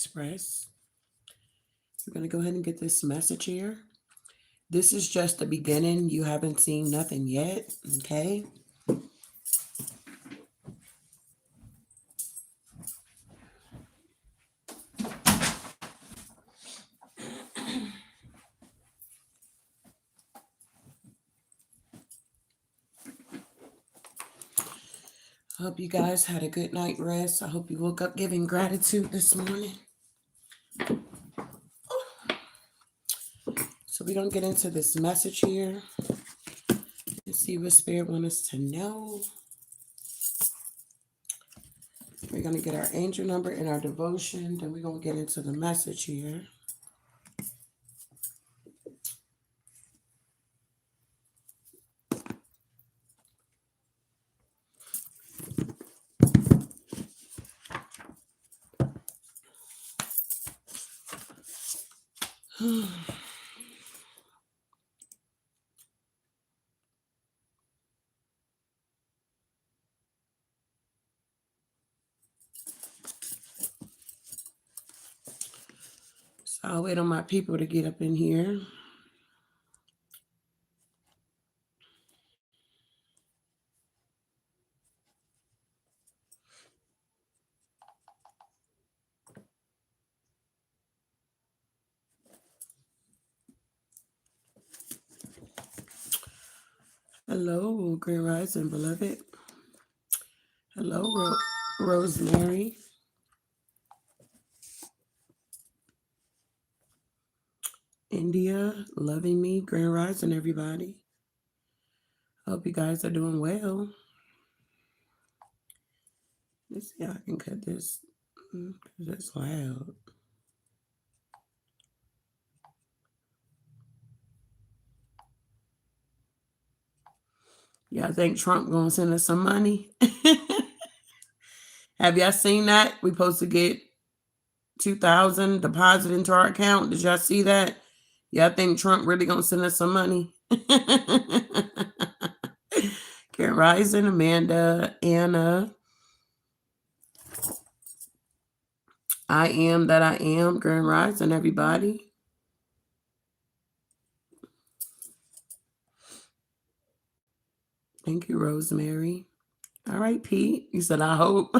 express. We're going to go ahead and get this message here. This is just the beginning. You haven't seen nothing yet. Okay. I hope you guys had a good night rest. I hope you woke up giving gratitude this morning. So we're going to get into this message here and see what Spirit wants us to know. We're going to get our angel number in our devotion. Then we're going to get into the message here. So I'll wait on my people to get up in here. Hello, Grand Rising, beloved. Hello, Rosemary. India, loving me, Grand Rising, everybody. Hope you guys are doing well. Let's see how I can cut this because it's loud. Yeah, I think Trump gonna send us some money. Have y'all seen that? We supposed to get 2,000 deposited into our account. Did y'all see that? Yeah, I think Trump really gonna send us some money. Grand Rising, Amanda, Anna. I am that I am. Grand Rising, everybody. Thank you, Rosemary. All right, Pete. You said, I hope.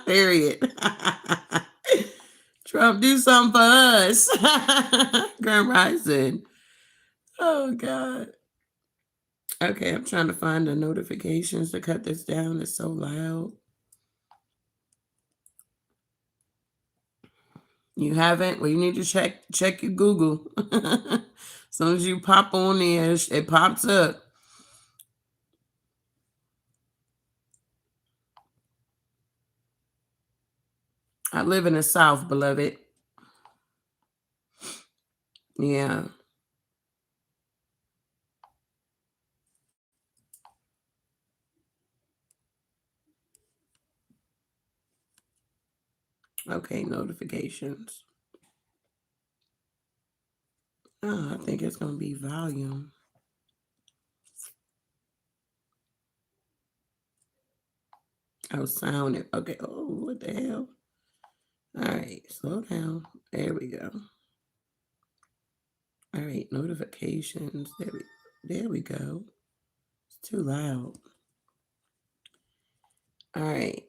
Period. Trump, do something for us. Grand Rising. Oh, God. Okay, I'm trying to find the notifications to cut this down. It's so loud. You haven't? Well, you need to check your Google. As soon as you pop on there, it pops up. I live in the South, beloved. Yeah. Okay, notifications. Oh, I think it's going to be volume. Oh, sound. Okay. Oh, what the hell? All right, slow down. There we go. All right, notifications. There we go. It's too loud. All right.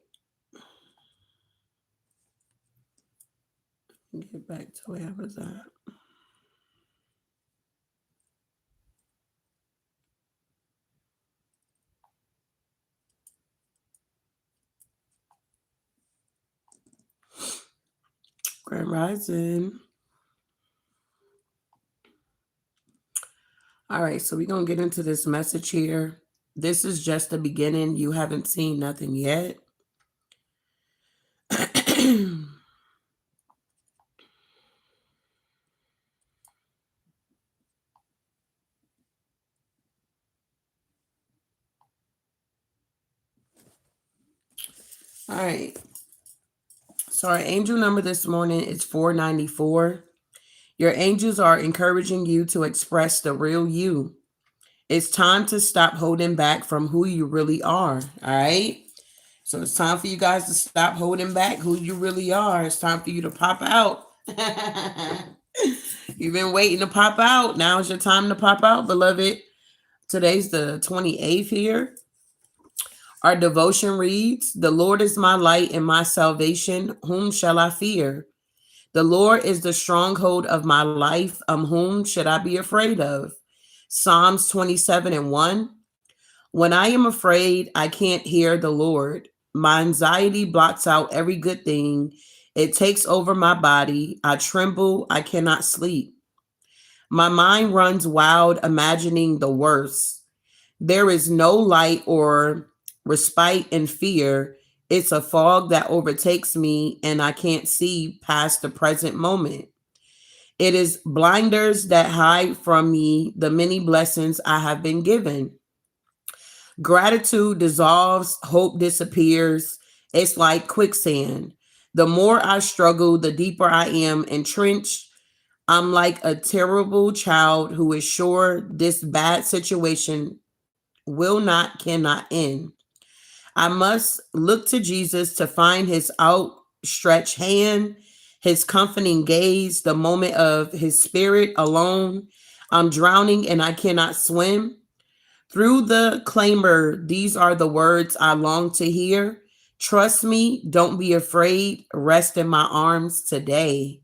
Get back to where I was at. Grand Rising. All right, so we're going to get into this message here. This is just the beginning. You haven't seen nothing yet. All right. So our angel number this morning is 494. Your angels are encouraging you to express the real you. It's time to stop holding back from who you really are. All right. So it's time for you guys to stop holding back who you really are. It's time for you to pop out. You've been waiting to pop out. Now is your time to pop out, beloved. Today's the 28th here. Our devotion reads, "The Lord is my light and my salvation. Whom shall I fear? The Lord is the stronghold of my life. Whom should I be afraid of?" Psalms 27:1. When I am afraid, I can't hear the Lord. My anxiety blocks out every good thing. It takes over my body. I tremble. I cannot sleep. My mind runs wild, imagining the worst. There is no light or respite in fear. It's a fog that overtakes me, and I can't see past the present moment. It is blinders that hide from me the many blessings I have been given. Gratitude dissolves, hope disappears. It's like quicksand. The more I struggle, the deeper I am entrenched. I'm like a terrible child who is sure this bad situation cannot end. I must look to Jesus to find his outstretched hand, his comforting gaze, the moment of his spirit alone. I'm drowning and I cannot swim. Through the clamor, these are the words I long to hear. Trust me, don't be afraid, rest in my arms today.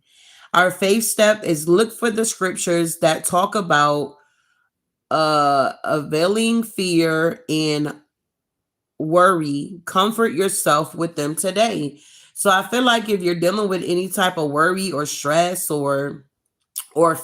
Our faith step is look for the scriptures that talk about availing fear and worry. Comfort yourself with them today. So I feel like if you're dealing with any type of worry or stress or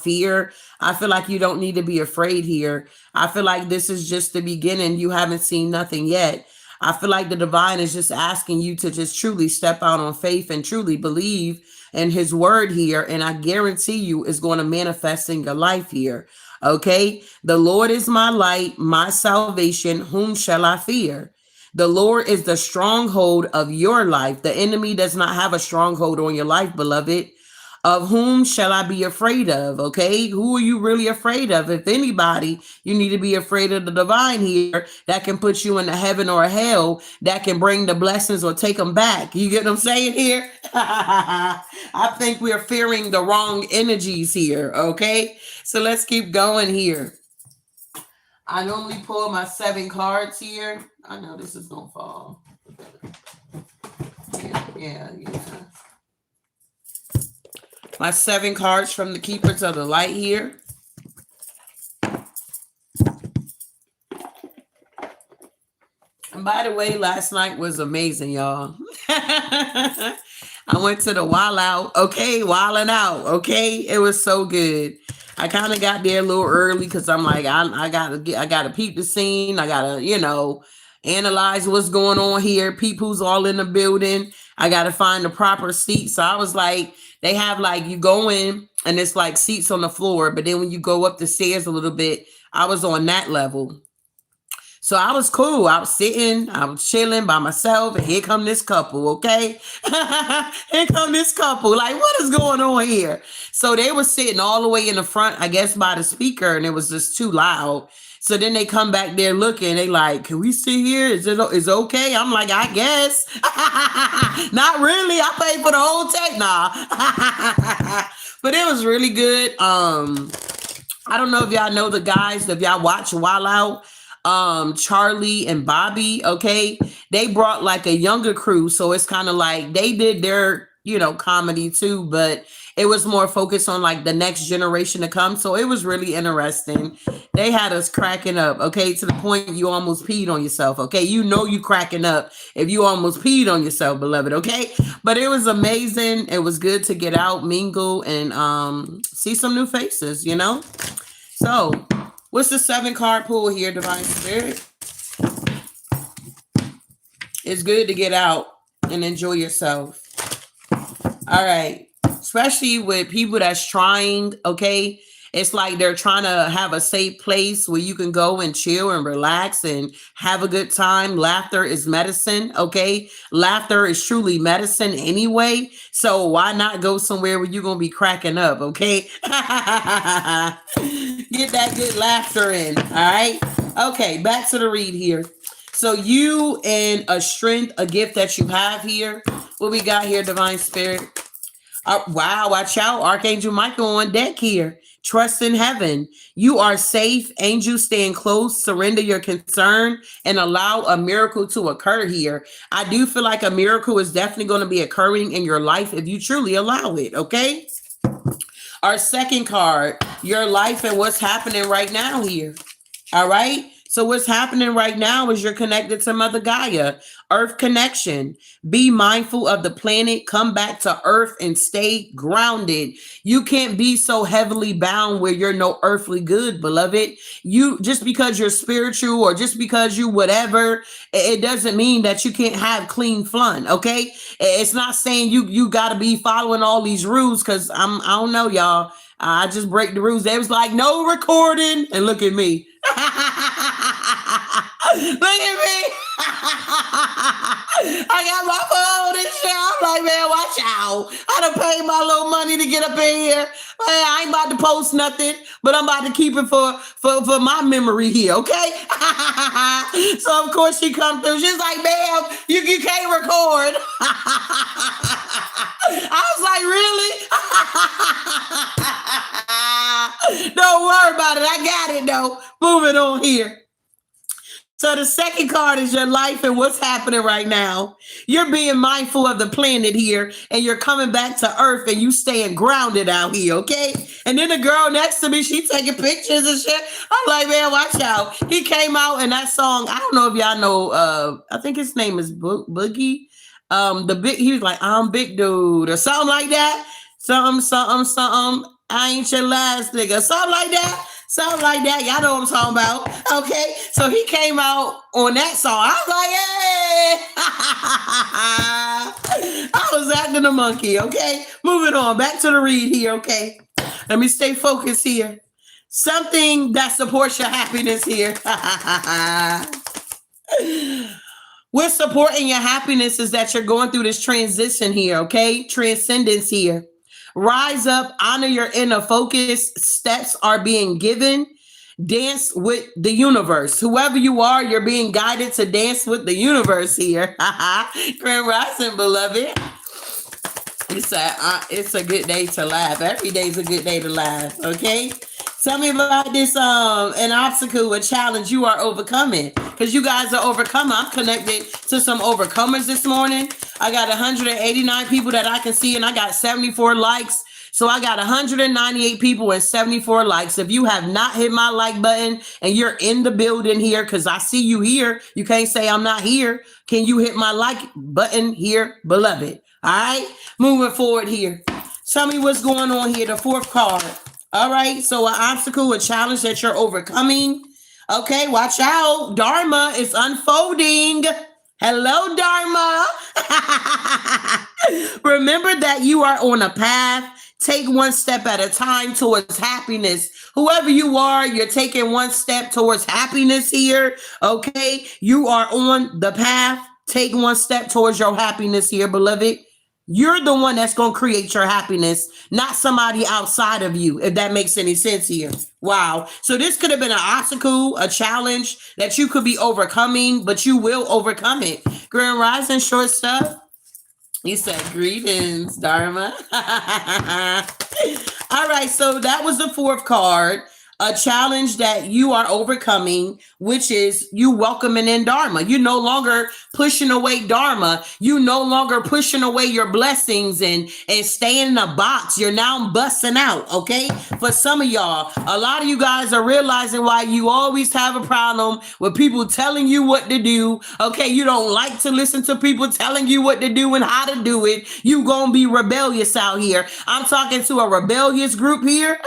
fear, I feel like you don't need to be afraid here. I feel like this is just the beginning. You haven't seen nothing yet. I feel like the divine is just asking you to just truly step out on faith and truly believe in his word here. And I guarantee you it's going to manifest in your life here. Okay. The Lord is my light, my salvation. Whom shall I fear? The Lord is the stronghold of your life. The enemy does not have a stronghold on your life, beloved. Of whom shall I be afraid of? Okay. Who are you really afraid of? If anybody, you need to be afraid of the divine here that can put you into heaven or hell, that can bring the blessings or take them back. You get what I'm saying here? I think we're fearing the wrong energies here. Okay. So let's keep going here. I normally pull my 7 cards here. I know this is going to fall. Yeah. My 7 cards from the Keepers of the Light here. And by the way, last night was amazing, y'all. I went to the Wild Out. Okay, Wilding Out. Okay, it was so good. I kind of got there a little early because I'm like, I gotta peep the scene. I gotta, analyze what's going on here. Peep who's all in the building. I gotta find the proper seat. So I was like, they have like you go in and it's like seats on the floor, but then when you go up the stairs a little bit, I was on that level. So I was cool. I was sitting, I was chilling by myself, and here come this couple, okay? Here come this couple. Like, what is going on here? So they were sitting all the way in the front, I guess, by the speaker, and it was just too loud. So then they come back there looking. They like, can we sit here? Is it okay? I'm like, I guess. Not really. I paid for the whole take. Nah. But it was really good. I don't know if y'all know the guys, if y'all watch Wild Out. Charlie and Bobby, okay, they brought like a younger crew, so it's kind of like they did their comedy too, but it was more focused on like the next generation to come. So it was really interesting. They had us cracking up, okay, to the point you almost peed on yourself. Okay, you cracking up if you almost peed on yourself, beloved. Okay, but it was amazing. It was good to get out, mingle, and see some new faces. So what's the 7 card pool here, Divine Spirit? It's good to get out and enjoy yourself. All right. Especially with people that's trying, okay? It's like they're trying to have a safe place where you can go and chill and relax and have a good time. Laughter is medicine, okay? Laughter is truly medicine anyway. So why not go somewhere where you're going to be cracking up, okay? Get that good laughter in, all right? Okay, back to the read here. So you and a strength, a gift that you have here. What we got here, divine spirit? Wow, watch out. Archangel Michael on deck here. Trust in heaven. You are safe. Angels stand close. Surrender your concern and allow a miracle to occur here. I do feel like a miracle is definitely going to be occurring in your life if you truly allow it. Okay. Our second card, your life and what's happening right now here. All right. So what's happening right now is you're connected to Mother Gaia, Earth connection. Be mindful of the planet. Come back to Earth and stay grounded. You can't be so heavily bound where you're no earthly good, beloved. You just because you're spiritual or just because you whatever, it doesn't mean that you can't have clean fun. Okay, it's not saying you got to be following all these rules because I don't know, y'all. I just break the rules. They was like, no recording. And look at me. Look at me. I got my phone and shit. I'm like, man, watch out. I done paid my little money to get up in here. Man, I ain't about to post nothing, but I'm about to keep it for my memory here, okay? So, of course, she come through. She's like, ma'am, you can't record. I was like, really? Don't worry about it. I got it, though. Moving on here. So the second card is your life and what's happening right now. You're being mindful of the planet here and you're coming back to Earth and you staying grounded out here, okay? And then the girl next to me, she taking pictures and shit. I'm like, man, watch out. He came out in that song. I don't know if y'all know, I think his name is Boogie. He was like, I'm big dude or something like that. Something. I ain't your last nigga. Something like that. Something like that. Y'all know what I'm talking about. Okay. So he came out on that song. I was like, hey. I was acting a monkey. Okay. Moving on. Back to the read here. Okay. Let me stay focused here. Something that supports your happiness here. What's supporting your happiness is that you're going through this transition here. Okay. Transcendence here. Rise up, honor your inner focus. Steps are being given. Dance with the universe. Whoever you are, you're being guided to dance with the universe here. Grand Rising, beloved. It's a good day to laugh. Every day is a good day to laugh. Okay. Tell me about this an obstacle, a challenge you are overcoming. Because you guys are overcoming. I'm connected to some overcomers this morning. I got 189 people that I can see, and I got 74 likes. So I got 198 people and 74 likes. If you have not hit my like button and you're in the building here, because I see you here, you can't say I'm not here. Can you hit my like button here, beloved? All right, moving forward here. Tell me what's going on here. The fourth card. All right, so an obstacle, a challenge that you're overcoming. Okay, watch out. Dharma is unfolding. Hello, Dharma. Remember that you are on a path. Take one step at a time towards happiness. Whoever you are, you're taking one step towards happiness here. Okay, you are on the path. Take one step towards your happiness here, beloved. You're the one that's going to create your happiness, not somebody outside of you, if that makes any sense here. Wow. So this could have been an obstacle, a challenge that you could be overcoming, but you will overcome it. Grand Rising, short stuff. You said greetings, Dharma. All right. So that was the fourth card. A challenge that you are overcoming, which is you welcoming in Dharma. You're no longer pushing away Dharma. You no longer pushing away your blessings and staying in a box. You're now busting out, okay? For some of y'all, a lot of you guys are realizing why you always have a problem with people telling you what to do, okay? You don't like to listen to people telling you what to do and how to do it. You gonna be rebellious out here. I'm talking to a rebellious group here.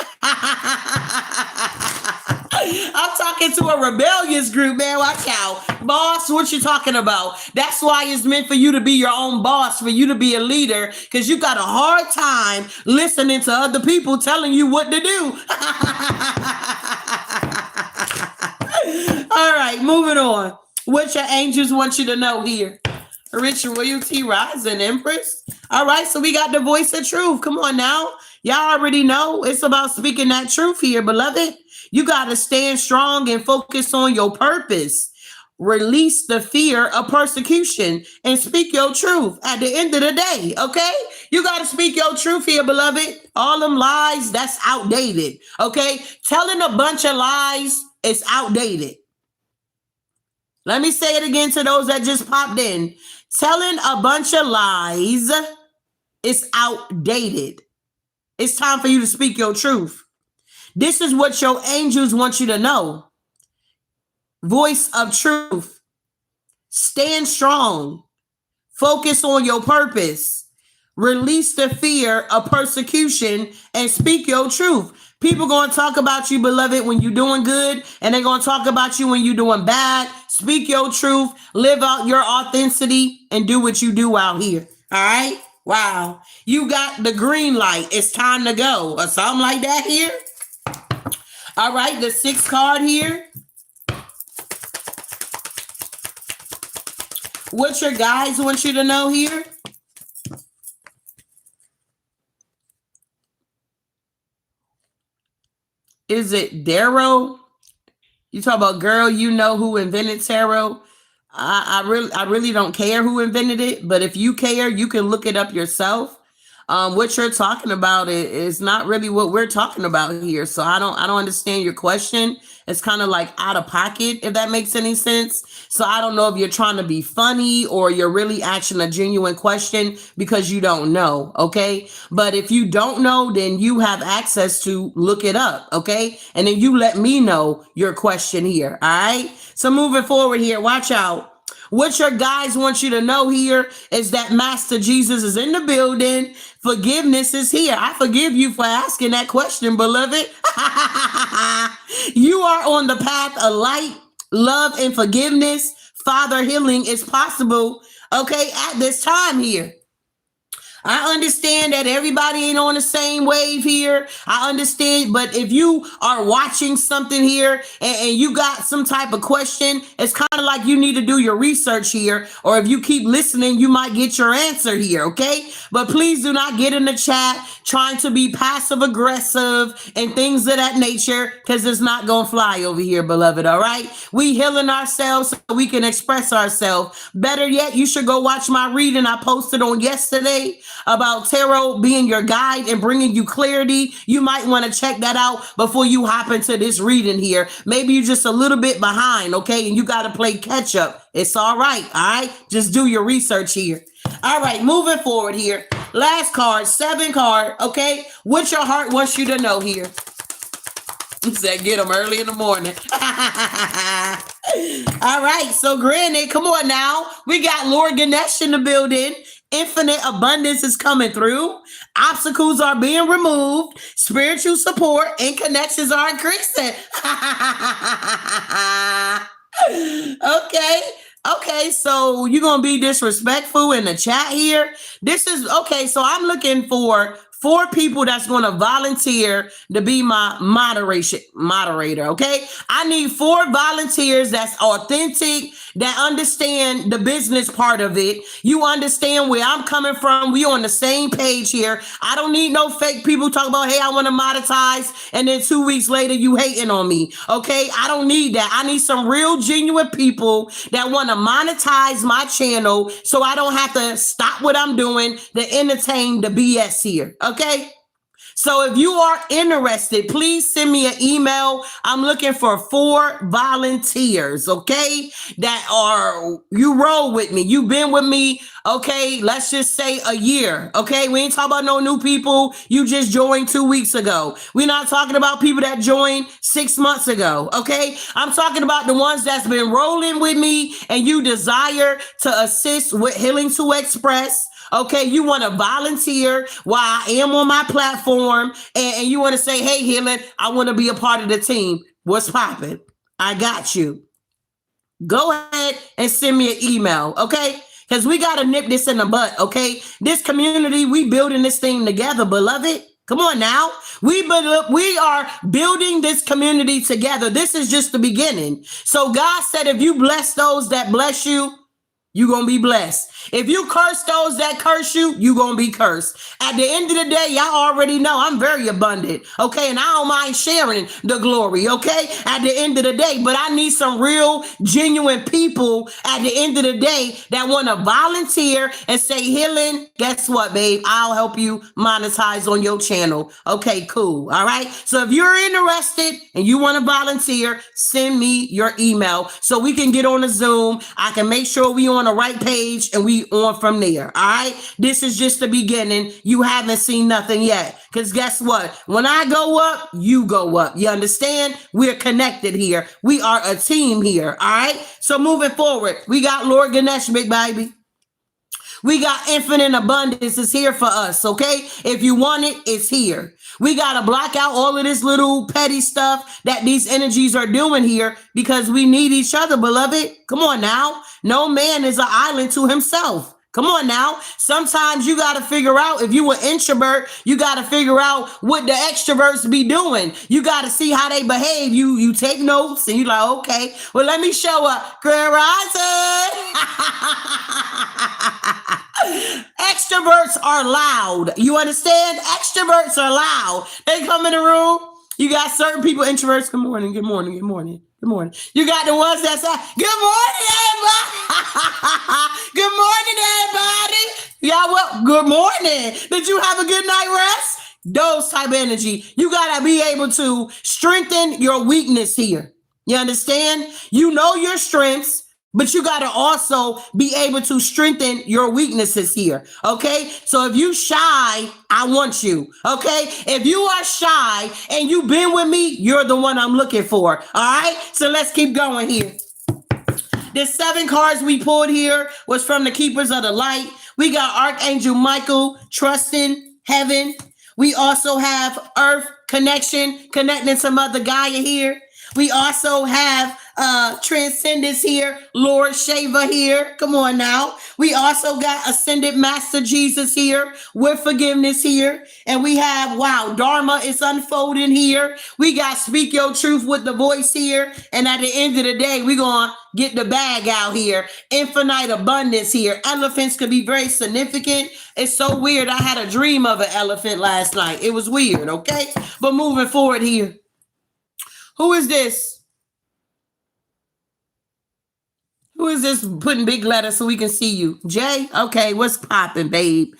I'm talking to a rebellious group, man. Watch out. Boss, what you talking about? That's why it's meant for you to be your own boss, for you to be a leader, because you got a hard time listening to other people telling you what to do. All right, moving on. What your angels want you to know here? Rich Royalty Rising Empress. All right, so we got the voice of truth. Come on now. Y'all already know it's about speaking that truth here, beloved. You got to stand strong and focus on your purpose. release the fear of persecution and speak your truth at the end of the day. Okay, you got to speak your truth here, beloved. All them lies, that's outdated. Okay, telling a bunch of lies is outdated. Let me say it again to those that just popped in. Telling a bunch of lies is outdated. It's time for you to speak your truth. This is what your angels want you to know. Voice of truth. Stand strong. Focus on your purpose. Release the fear of persecution and speak your truth. People going to talk about you, beloved, when you're doing good, and they're going to talk about you when you're doing bad. Speak your truth. Live out your authenticity and do what you do out here. All right? Wow. You got the green light. It's time to go. Or something like that here. All right. The 6th card here. What your guides want you to know here? Is it Darrow? You talk about, girl, you know who invented tarot. I really don't care who invented it, but if you care, you can look it up yourself. What you're talking about is not really what we're talking about here. So I don't understand your question. It's kind of like out of pocket, if that makes any sense. So I don't know if you're trying to be funny or you're really asking a genuine question because you don't know. Okay. But if you don't know, then you have access to look it up. Okay. And then you let me know your question here. All right. So moving forward here, watch out. What your guides want you to know here is that Master Jesus is in the building. Forgiveness is here. I forgive you for asking that question, beloved. You are on the path of light, love, and forgiveness. Father, healing is possible, okay, at this time here. I understand that everybody ain't on the same wave here. I understand, but if you are watching something here and you got some type of question, it's kind of like you need to do your research here, or if you keep listening, you might get your answer here, okay? But please do not get in the chat trying to be passive aggressive and things of that nature, because it's not gonna fly over here, beloved. All right, we healing ourselves so we can express ourselves. Better yet, you should go watch my reading I posted on yesterday about tarot being your guide and bringing you clarity. You might want to check that out before you hop into this reading here. Maybe you're just a little bit behind, okay, and you got to play catch up. It's all right. Just do your research here. All right, moving forward here. Last card, 7 card, okay? What your heart wants you to know here. He said, get them early in the morning. All right, so granted, come on now. We got Lord Ganesh in the building. Infinite abundance is coming through. Obstacles are being removed. Spiritual support and connections are increasing. Okay, so you're going to be disrespectful in the chat here. This is, okay, so I'm looking for 4 people that's going to volunteer to be my moderator, okay? I need 4 volunteers that's authentic, that understand the business part of it. You understand where I'm coming from. We on the same page here. I don't need no fake people talking about, hey, I want to monetize, and then 2 weeks later you hating on me, okay? I don't need that. I need some real genuine people that want to monetize my channel so I don't have to stop what I'm doing to entertain the BS here, okay? So if you are interested, please send me an email. I'm looking for 4 volunteers, okay? That are, you roll with me. You've been with me, okay? Let's just say a year, okay? We ain't talking about no new people. You just joined 2 weeks ago. We're not talking about people that joined 6 months ago, okay? I'm talking about the ones that's been rolling with me and you desire to assist with Healing to Express. Okay, you want to volunteer while I am on my platform, and you want to say, hey, Healing, I want to be a part of the team. What's popping? I got you. Go ahead and send me an email, okay? Because we got to nip this in the butt, okay? This community, we building this thing together, beloved. Come on now. We are building this community together. This is just the beginning. So God said, if you bless those that bless you, you gonna be blessed. If you curse those that curse you, you gonna be cursed. At the end of the day, y'all already know I'm very abundant, okay? And I don't mind sharing the glory, okay? At the end of the day, but I need some real, genuine people at the end of the day that want to volunteer and say, healing, guess what, babe? I'll help you monetize on your channel. Okay, cool. All right. So if you're interested and you want to volunteer, send me your email so we can get on a Zoom. I can make sure we on the right page and we on from there. All right. This is just the beginning. You haven't seen nothing yet. Because guess what? When I go up, you go up. You understand? We're connected here. We are a team here. All right. So moving forward, we got Lord Ganesh, big baby. We got infinite abundance is here for us, okay? If you want it, it's here. We got to block out all of this little petty stuff that these energies are doing here because we need each other, beloved. Come on now. No man is an island to himself. Come on now. Sometimes you got to figure out if you an introvert, you got to figure out what the extroverts be doing. You got to see how they behave. You take notes and you like, okay, well, let me show up. Grand Rising. Extroverts are loud. You understand? Extroverts are loud. They come in the room. You got certain people, introverts. Good morning. Good morning. Good morning. Good morning. You got the ones that say, good morning, everybody. Good morning, everybody. Y'all, well, good morning. Did you have a good night rest? Those type of energy. You got to be able to strengthen your weakness here. You understand? You know your strengths, but you got to also be able to strengthen your weaknesses here. Okay. So if you shy, I want you. Okay. If you are shy and you've been with me, you're the one I'm looking for. All right. So let's keep going here. The 7 cards we pulled here was from the Keepers of the Light. We got Archangel Michael, trusting heaven. We also have Earth connection, connecting some other Gaia here. We also have Transcendence here, Lord Shiva here. Come on now. We also got Ascended Master Jesus here with forgiveness here. And we have, wow, Dharma is unfolding here. We got Speak Your Truth with the voice here. And at the end of the day, we're going to get the bag out here. Infinite abundance here. Elephants could be very significant. It's so weird. I had a dream of an elephant last night. It was weird, okay? But moving forward here. Who is this? Who is this putting big letters so we can see you? Jay? Okay, what's popping, babe?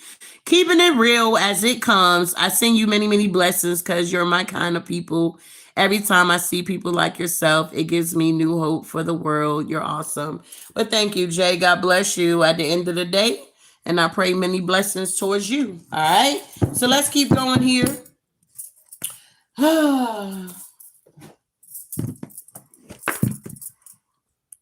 Keeping it real as it comes. I send you many, many blessings because you're my kind of people. Every time I see people like yourself, it gives me new hope for the world. You're awesome. But thank you, Jay. God bless you at the end of the day. And I pray many blessings towards you. All right? So let's keep going here.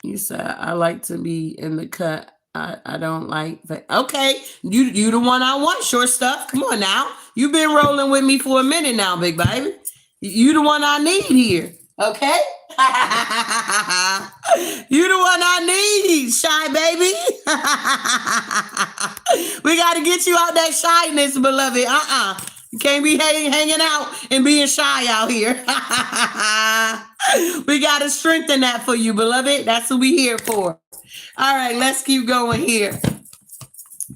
You said, I like to be in the cut. I don't like that. Okay, you the one I want, short stuff. Come on now. You've been rolling with me for a minute now, big baby. You the one I need here. Okay? You the one I need, shy baby. We got to get you out that shyness, beloved. You can't be hanging out and being shy out here. We got to strengthen that for you, beloved. That's what we here for. All right, let's keep going here.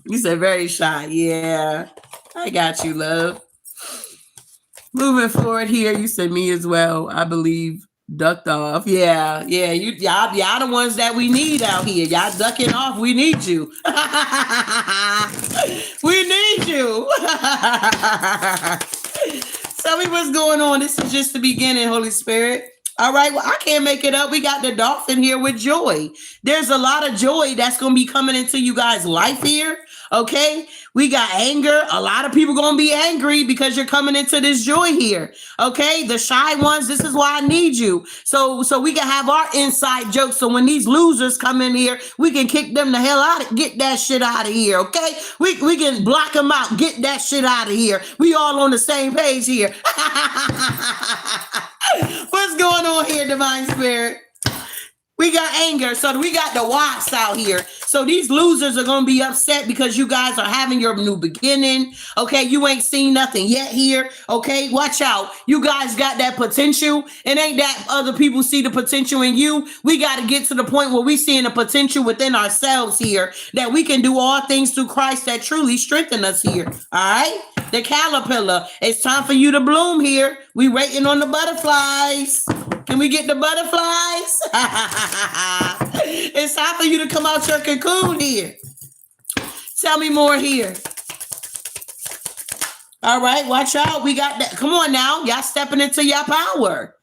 You said very shy. Yeah, I got you, love. Moving forward here, you said me as well. I believe ducked off. Yeah, y'all the ones that we need out here. Y'all ducking off. We need you. We need you. Tell me what's going on. This is just the beginning, Holy Spirit. All right, well, I can't make it up. We got the dolphin here with joy. There's a lot of joy that's going to be coming into you guys' life here, okay? We got anger. A lot of people going to be angry because you're coming into this joy here, okay? The shy ones, this is why I need you. So we can have our inside jokes. So when these losers come in here, we can kick them the hell out. Get that shit out of here, okay? We can block them out. Get that shit out of here. We all on the same page here. What's going on here, Divine Spirit? We got anger. So we got the watts out here. So these losers are going to be upset because you guys are having your new beginning. Okay. You ain't seen nothing yet here. Okay. Watch out. You guys got that potential. It ain't that other people see the potential in you. We got to get to the point where we seeing the potential within ourselves here, that we can do all things through Christ that truly strengthen us here. All right. The caterpillar. It's time for you to bloom here. We waiting on the butterflies. Can we get the butterflies? It's time for you to come out your cocoon here. Tell me more here. All right, watch out. We got that. Come on now. Y'all stepping into your power.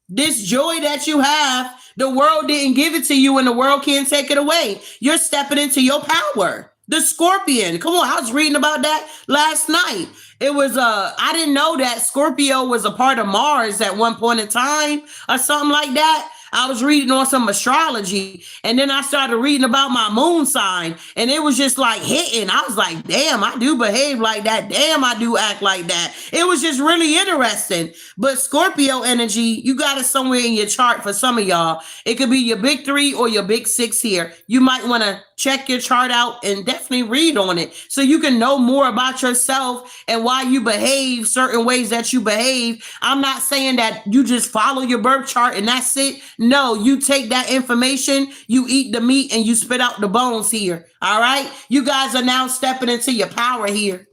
This joy that you have, the world didn't give it to you and the world can't take it away. You're stepping into your power. The scorpion. Come on, I was reading about that last night. It was I didn't know that Scorpio was a part of Mars at one point in time or something like that. I was reading on some astrology, and then I started reading about my moon sign, and it was just like hitting. I was like, damn, I do behave like that. Damn, I do act like that. It was just really interesting. But Scorpio energy, you got it somewhere in your chart for some of y'all. It could be your big 3 or your big 6 here. You might want to check your chart out and definitely read on it so you can know more about yourself and why you behave certain ways that you behave. I'm not saying that you just follow your birth chart and that's it. No, you take that information, you eat the meat, and you spit out the bones here. All right. You guys are now stepping into your power here.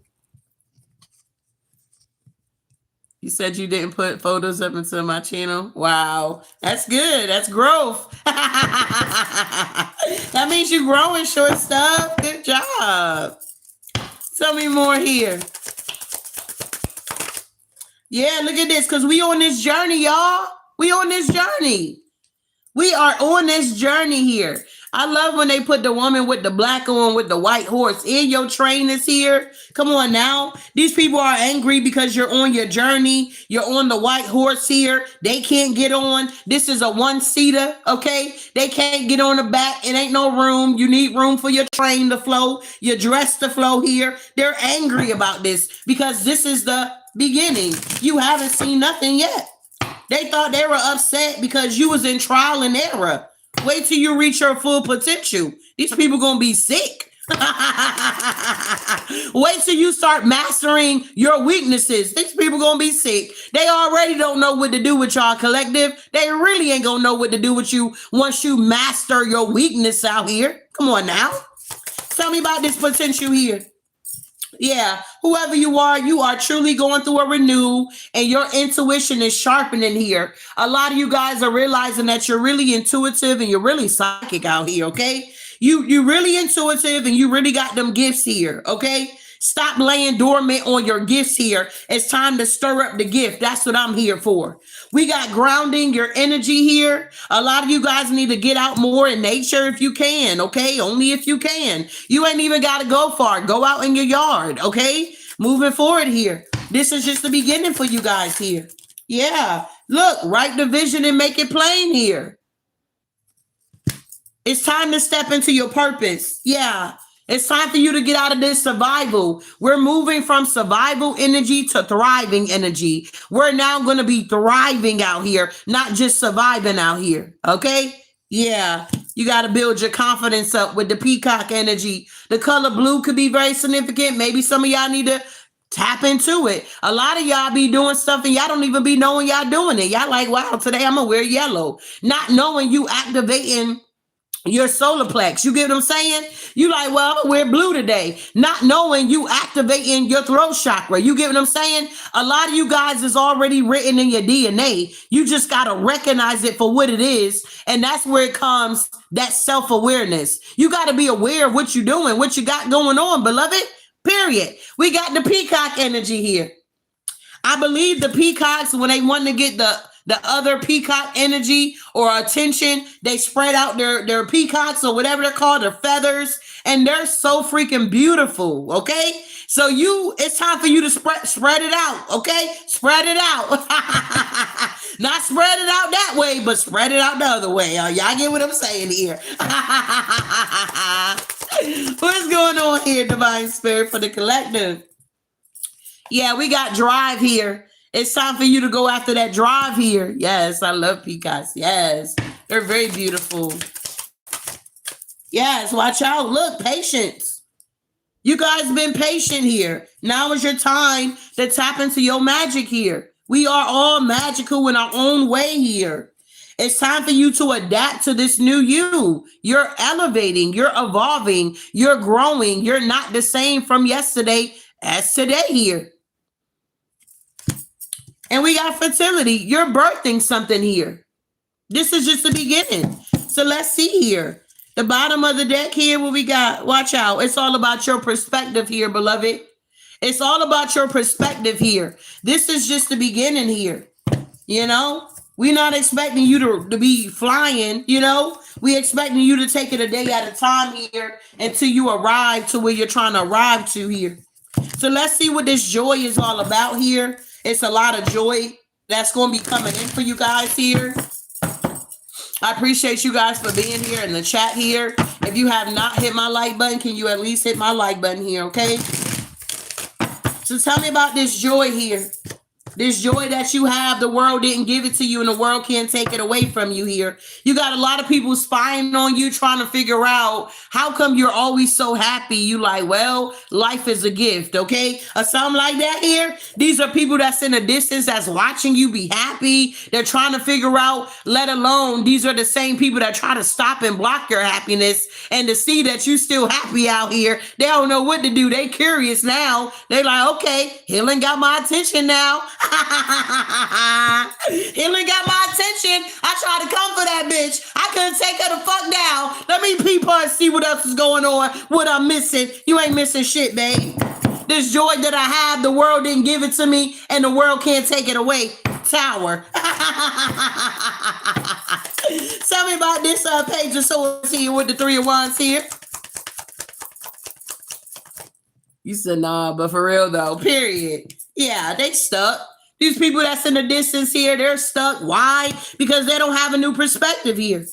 You said you didn't put photos up into my channel. Wow. That's good. That's growth. That means you're growing, short stuff. Good job. Tell me more here. Yeah, look at this. Because we on this journey, y'all. We on this journey. We are on this journey here. I love when they put the woman with the black on with the white horse in your train is here. Come on now. These people are angry because you're on your journey. You're on the white horse here. They can't get on. This is a one-seater, okay? They can't get on the back. It ain't no room. You need room for your train to flow, your dress to flow here. They're angry about this because this is the beginning. You haven't seen nothing yet. They thought they were upset because you was in trial and error. Wait till you reach your full potential. These people gonna be sick. Wait till you start mastering your weaknesses. These people gonna be sick. They already don't know what to do with y'all collective. They really ain't gonna know what to do with you once you master your weakness out here. Come on now. Tell me about this potential here. Yeah, whoever you are truly going through a renew and your intuition is sharpening here. A lot of you guys are realizing that you're really intuitive and you're really psychic out here, okay? You're really intuitive and you really got them gifts here, okay? Stop laying dormant on your gifts here. It's time to stir up the gift. That's what I'm here for. We got grounding your energy here. A lot of you guys need to get out more in nature if you can, okay? Only if you can. You ain't even got to go far. Go out in your yard, okay? Moving forward here. This is just the beginning for you guys here. Yeah. Look, write the vision and make it plain here. It's time to step into your purpose. Yeah. It's time for you to get out of this survival. We're moving from survival energy to thriving energy. We're now going to be thriving out here, not just surviving out here. Okay? Yeah. You got to build your confidence up with the peacock energy. The color blue could be very significant. Maybe some of y'all need to tap into it. A lot of y'all be doing stuff and y'all don't even be knowing y'all doing it. Y'all like, wow, today I'm going to wear yellow. Not knowing you activating your solar plex. You get what I'm saying? You like, well, I'm gonna wear blue today. Not knowing you activating your throat chakra. You get what I'm saying? A lot of you guys is already written in your DNA. You just got to recognize it for what it is. And that's where it comes, that self-awareness. You got to be aware of what you're doing, what you got going on, beloved. Period. We got the peacock energy here. I believe the peacocks, when they want to get the other peacock energy or attention, they spread out their peacocks or whatever they're called, their feathers, and they're so freaking beautiful, okay? So it's time for you to spread it out, okay? Spread it out. Not spread it out that way, but spread it out the other way. Y'all get what I'm saying here? What's going on here, Divine Spirit, for the collective? Yeah, we got drive here. It's time for you to go after that drive here. Yes, I love peacocks. Yes. They're very beautiful. Yes, watch out. Look, patience. You guys been patient here. Now is your time to tap into your magic here. We are all magical in our own way here. It's time for you to adapt to this new you. You're elevating, you're evolving, you're growing. You're not the same from yesterday as today here. And we got fertility. You're birthing something here. This is just the beginning. So let's see here. The bottom of the deck here, what we got? Watch out. It's all about your perspective here, beloved. It's all about your perspective here. This is just the beginning here. You know, we're not expecting you to be flying, you know. We're expecting you to take it a day at a time here until you arrive to where you're trying to arrive to here. So let's see what this joy is all about here. It's a lot of joy that's going to be coming in for you guys here. I appreciate you guys for being here in the chat here. If you have not hit my like button, can you at least hit my like button here, okay? So tell me about this joy here. This joy that you have, the world didn't give it to you and the world can't take it away from you here. You got a lot of people spying on you, trying to figure out how come you're always so happy. You like, well, life is a gift, okay? Or something like that here. These are people that's in a distance that's watching you be happy. They're trying to figure out, let alone, these are the same people that try to stop and block your happiness and to see that you still happy out here. They don't know what to do. They curious now. They like, okay, healing got my attention now. Healing got my attention. I tried to come for that bitch. I couldn't take her the fuck down. Let me peep her and see what else is going on, what I'm missing. You ain't missing shit, babe. This joy that I have, the world didn't give it to me, and the world can't take it away. Tower. Tell me about this page of swords here with the 3 of wands here. You said, nah, but for real though, period. Yeah, they stuck. These people that's in the distance here, they're stuck. Why? Because they don't have a new perspective here.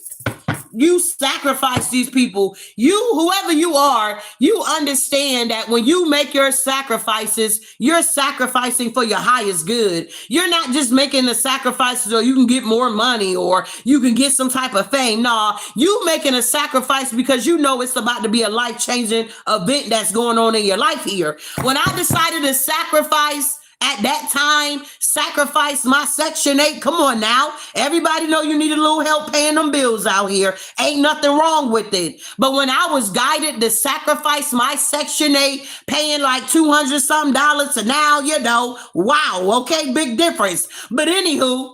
You sacrifice these people. You, whoever you are, you understand that when you make your sacrifices, you're sacrificing for your highest good. You're not just making the sacrifices so you can get more money or you can get some type of fame. Nah, you making a sacrifice because you know it's about to be a life-changing event that's going on in your life here. When I decided to sacrifice at that time, sacrifice my Section 8. Come on now. Everybody know you need a little help paying them bills out here. Ain't nothing wrong with it. But when I was guided to sacrifice my Section 8, paying like $200 some to now, you know, wow, okay, big difference. But anywho,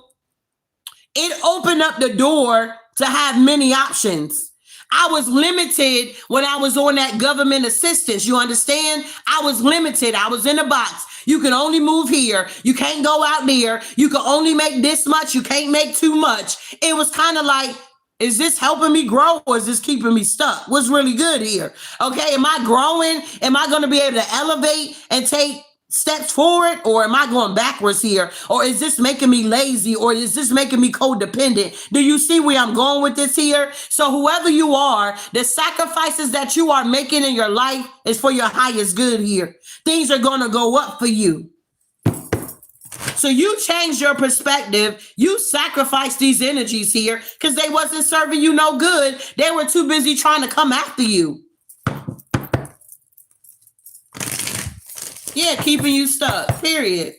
it opened up the door to have many options. I was limited when I was on that government assistance. You understand? I was limited. I was in a box. You can only move here. You can't go out there. You can only make this much. You can't make too much. It was kind of like, is this helping me grow or is this keeping me stuck? What's really good here? Okay, am I growing? Am I going to be able to elevate and take steps forward, or am I going backwards here? Or is this making me lazy, or is this making me codependent? Do you see where I'm going with this here? So whoever you are, the sacrifices that you are making in your life is for your highest good here. Things are going to go up for you. So you change your perspective. You sacrifice these energies here because they wasn't serving you no good. They were too busy trying to come after you. Yeah, keeping you stuck, period.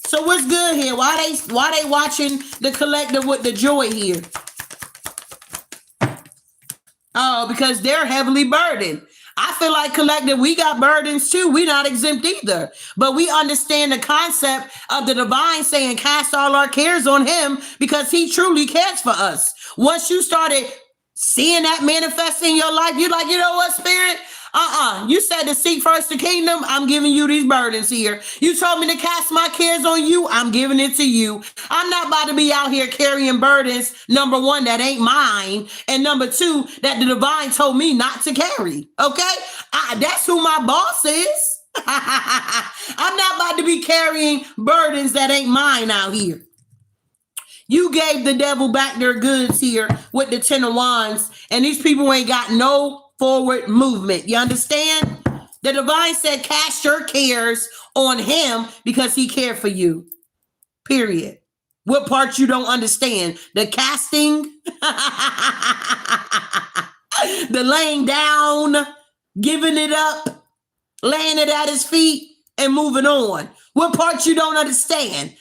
So what's good here? Why they watching the collective with the joy here? Oh, because they're heavily burdened. I feel like collective, we got burdens too. We're not exempt either. But we understand the concept of the divine saying, cast all our cares on him because he truly cares for us. Once you started seeing that manifest in your life, you're like, you know what, Spirit? You said to seek first the kingdom. I'm giving you these burdens here. You told me to cast my cares on you. I'm giving it to you. I'm not about to be out here carrying burdens, number one, that ain't mine. And number two, that the divine told me not to carry. Okay? That's who my boss is. I'm not about to be carrying burdens that ain't mine out here. You gave the devil back their goods here with the 10 of wands. And these people ain't got no forward movement. You understand? The divine said, cast your cares on him because he cared for you. Period. What part you don't understand? The casting, the laying down, giving it up, laying it at his feet, and moving on. What part you don't understand?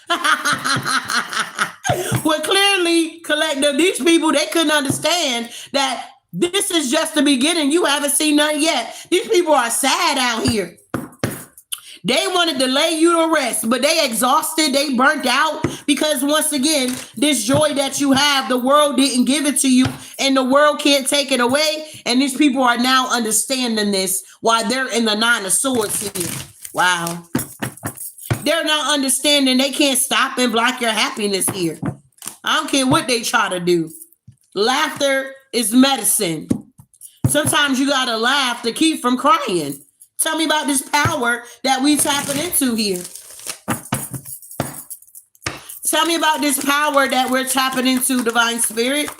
Well, clearly, collective, these people, they couldn't understand that this is just the beginning. You haven't seen nothing yet. These people are sad out here. They wanted to lay you to rest, but they exhausted, they burnt out, because once again, this joy that you have, the world didn't give it to you, and the world can't take it away. And these people are now understanding this while they're in the Nine of Swords here. Wow. They're now understanding they can't stop and block your happiness here. I don't care what they try to do. Laughter is medicine. Sometimes you gotta laugh to keep from crying. Tell me about this power that we tapping into here. Tell me about this power that we're tapping into, Divine Spirit.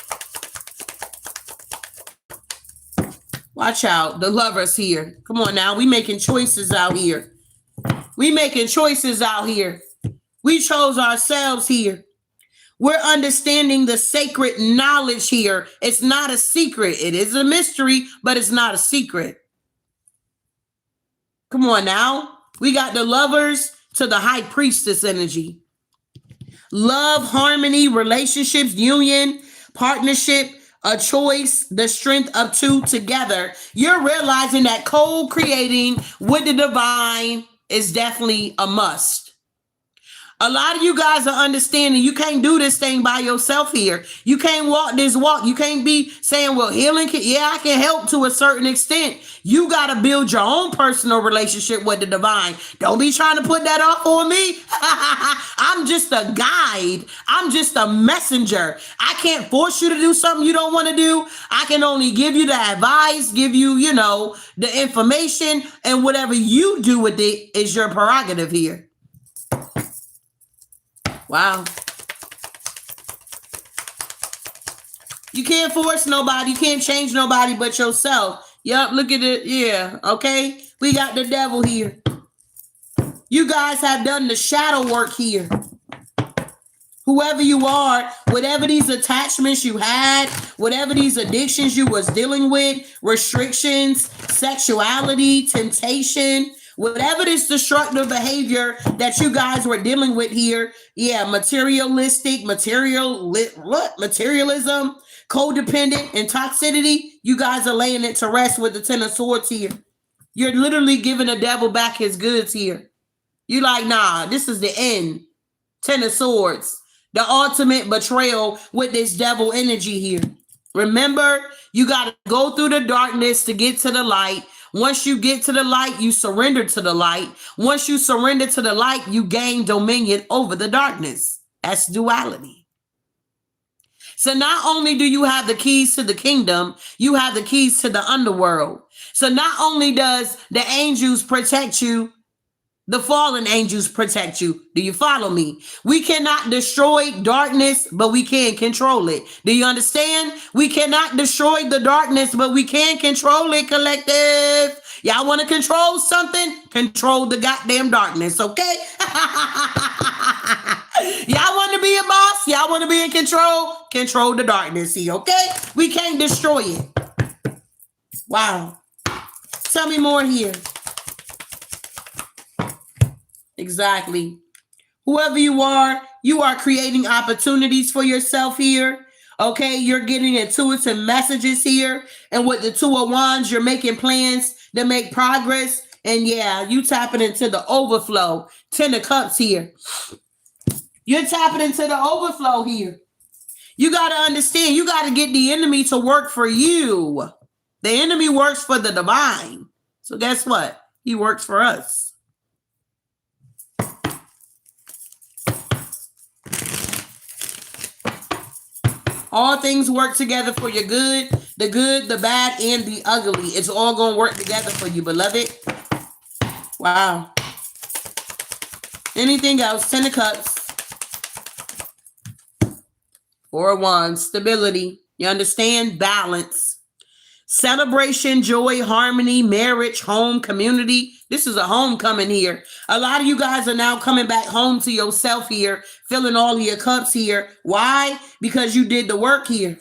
Watch out, the Lovers here. Come on now, we making choices out here. We making choices out here. We chose ourselves here. We're understanding the sacred knowledge here. It's not a secret. It is a mystery, but it's not a secret. Come on now. We got the Lovers to the High Priestess energy. Love, harmony, relationships, union, partnership, a choice, the strength of two together. You're realizing that co-creating with the divine is definitely a must. A lot of you guys are understanding you can't do this thing by yourself here. You can't walk this walk. You can't be saying, well, healing, I can help to a certain extent. You got to build your own personal relationship with the divine. Don't be trying to put that off on me. I'm just a guide. I'm just a messenger. I can't force you to do something you don't want to do. I can only give you the advice, give you, the information, and whatever you do with it is your prerogative here. Wow. You can't force nobody. You can't change nobody but yourself. Yup, look at it. Yeah, okay. We got the devil here. You guys have done the shadow work here. Whoever you are, whatever these attachments you had, whatever these addictions you was dealing with, restrictions, sexuality, temptation, whatever this destructive behavior that you guys were dealing with here, materialistic, materialism, codependent, and toxicity, you guys are laying it to rest with the Ten of Swords here. You're literally giving the devil back his goods here. You like, nah, this is the end. Ten of Swords, the ultimate betrayal with this devil energy here. Remember, you got to go through the darkness to get to the light. Once you get to the light, you surrender to the light. Once you surrender to the light, you gain dominion over the darkness. That's duality. So not only do you have the keys to the kingdom, you have the keys to the underworld. So not only does the angels protect you, the fallen angels protect you. Do you follow me? We cannot destroy darkness, but we can control it. Do you understand? We cannot destroy the darkness, but we can control it, collective. Y'all want to control something? Control the goddamn darkness, okay? Y'all want to be a boss? Y'all want to be in control? Control the darkness here, okay? We can't destroy it. Wow. Tell me more here. Exactly. Whoever you are creating opportunities for yourself here. Okay, you're getting intuitive messages here. And with the Two of Wands, you're making plans to make progress. And you tapping into the overflow. Ten of Cups here. You're tapping into the overflow here. You got to understand, you got to get the enemy to work for you. The enemy works for the divine. So guess what? He works for us. All things work together for your good, the bad, and the ugly. It's all going to work together for you, beloved. Wow. Anything else? Ten of Cups. Four of Wands. Stability. You understand? Balance. Celebration, joy, harmony, marriage, home, community, This is a homecoming here. A lot of you guys are now coming back home to yourself here, filling all of your cups here. Why? Because you did the work here.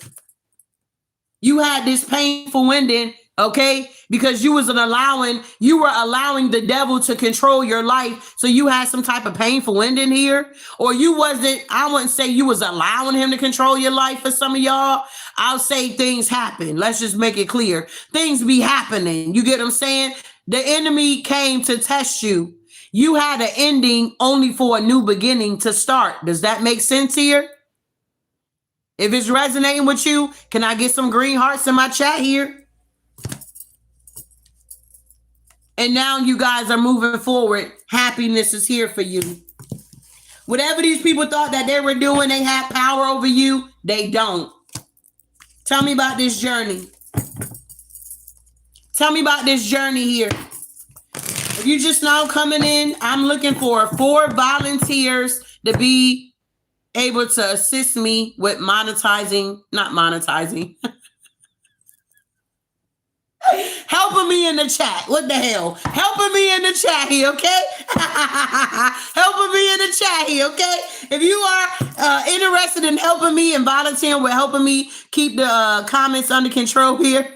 You had this painful ending, okay? Because you were allowing the devil to control your life. So you had some type of painful ending here. Or I wouldn't say you was allowing him to control your life for some of y'all. I'll say things happen. Let's just make it clear. Things be happening. You get what I'm saying? The enemy came to test you. You had an ending only for a new beginning to start. Does that make sense here? If it's resonating with you, can I get some green hearts in my chat here? And now you guys are moving forward. Happiness is here for you. Whatever these people thought that they were doing, they had power over you, they don't. Tell me about this journey. Tell me about this journey here. If you just now coming in, I'm looking for 4 volunteers to be able to assist me with not monetizing. Helping me in the chat. What the hell? Helping me in the chat here, okay? Helping me in the chat here, okay? If you are interested in helping me and volunteering with helping me keep the comments under control here,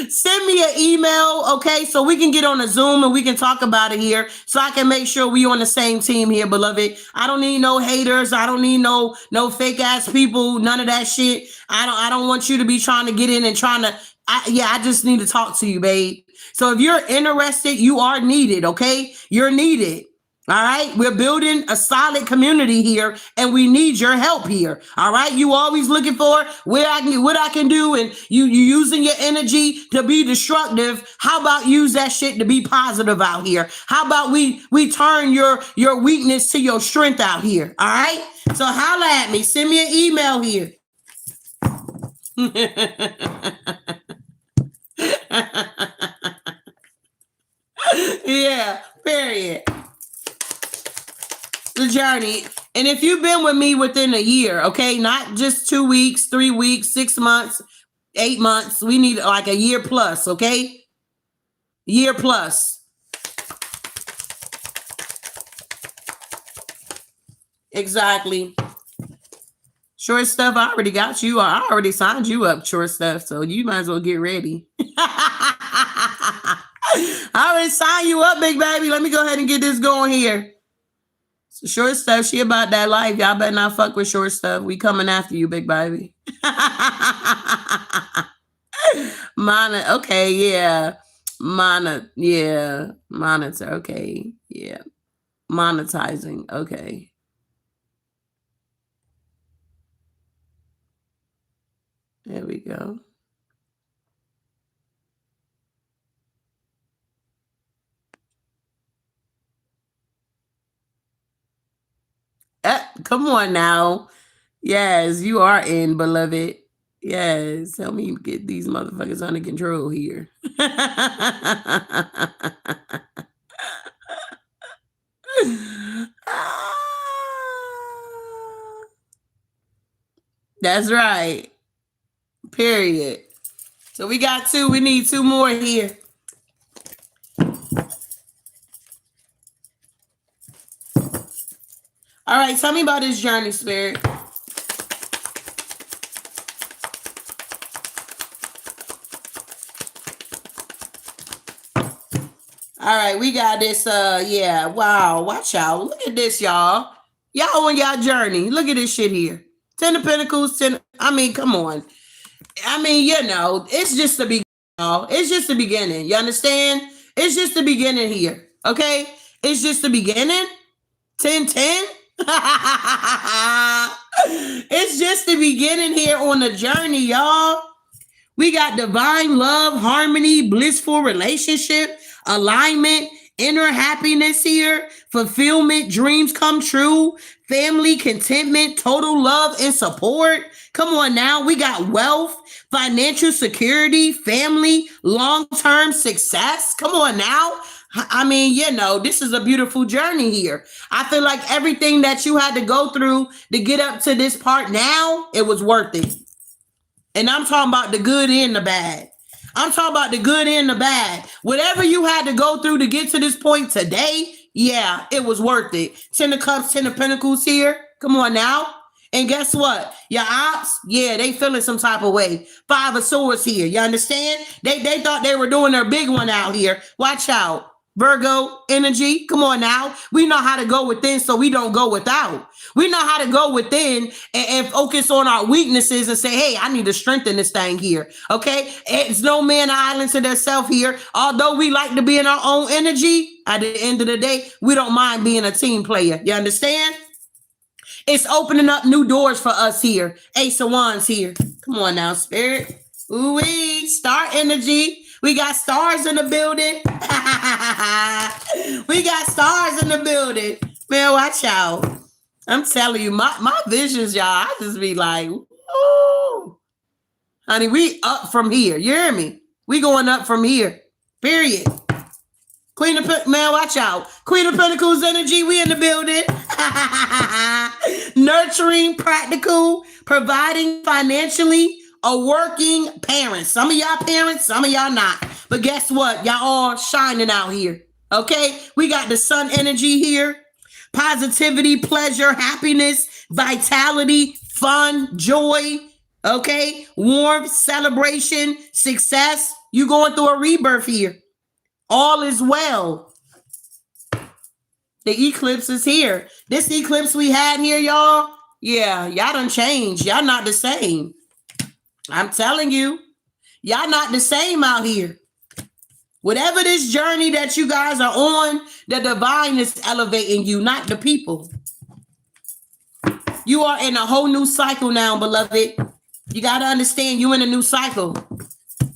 send me an email, okay, so we can get on a Zoom and we can talk about it here, so I can make sure we on the same team here, beloved. I don't need no haters. I don't need no fake ass people. None of that shit. I don't want you to be trying to get in and I just need to talk to you, babe. So if you're interested, you are needed, okay? You're needed. All right, we're building a solid community here, and we need your help here. All right, you always looking for what I can do, and you using your energy to be destructive. How about use that shit to be positive out here? How about we turn your weakness to your strength out here? All right, so holla at me. Send me an email here. Yeah, period. The journey. And if you've been with me within a year, okay, not just 2 weeks, 3 weeks, 6 months, 8 months, we need like a year plus, okay? Year plus. Exactly. Short stuff, I already got you. I already signed you up, short stuff, so you might as well get ready. I already signed you up, big baby. Let me go ahead and get this going here. So short stuff, she about that life. Y'all better not fuck with short stuff. We coming after you, big baby. Okay, yeah. Monitor, okay, yeah. Monetizing, okay. There we go. Come on now. Yes, you are in, beloved. Yes, help me get these motherfuckers under control here. That's right. Period. So we got 2. We need 2 more here. All right, tell me about this journey, Spirit. All right, we got this. Yeah, wow. Watch out. Look at this, y'all. Y'all on y'all journey. Look at this shit here. 10 of Pentacles, 10. I mean, come on. I mean, it's just the beginning, y'all. It's just the beginning. You understand? It's just the beginning here. Okay? It's just the beginning. 10-10. It's just the beginning here on the journey, y'all. We got divine love, harmony, blissful relationship, alignment, inner happiness here, fulfillment, dreams come true, family, contentment, total love and support. Come on now. We got wealth, financial security, family, long-term success. Come on now. I mean, this is a beautiful journey here. I feel like everything that you had to go through to get up to this part now, it was worth it. And I'm talking about the good and the bad. I'm talking about the good and the bad. Whatever you had to go through to get to this point today, yeah, it was worth it. 10 of Cups, 10 of Pentacles here. Come on now. And guess what? Your ops, yeah, they feeling some type of way. 5 of Swords here. You understand? They thought they were doing their big one out here. Watch out. Virgo energy. Come on now. We know how to go within so we don't go without. We know how to go within and focus on our weaknesses and say, hey, I need to strengthen this thing here. Okay. It's no man island to themselves here. Although we like to be in our own energy, at the end of the day, we don't mind being a team player. You understand? It's opening up new doors for us here. Ace of Wands here. Come on now, Spirit. Ooh-wee. Star energy. We got stars in the building. We got stars in the building. Man, watch out. I'm telling you, my visions, y'all, I just be like, ooh. Honey, we up from here. You hear me? We going up from here. Period. Queen of man, watch out. Queen of Pentacles energy, we in the building. Nurturing, practical, providing financially, a working parent. Some of y'all parents, some of y'all not. But guess what? Y'all all shining out here. Okay? We got the sun energy here. Positivity, pleasure, happiness, vitality, fun, joy. Okay? Warmth, celebration, success. You going through a rebirth here. All is well. The eclipse is here. This eclipse we had here, y'all. Yeah, y'all done changed. Y'all not the same. I'm telling you, y'all not the same out here. Whatever this journey that you guys are on, the divine is elevating you, not the people. You are in a whole new cycle now, beloved. You got to understand you in a new cycle.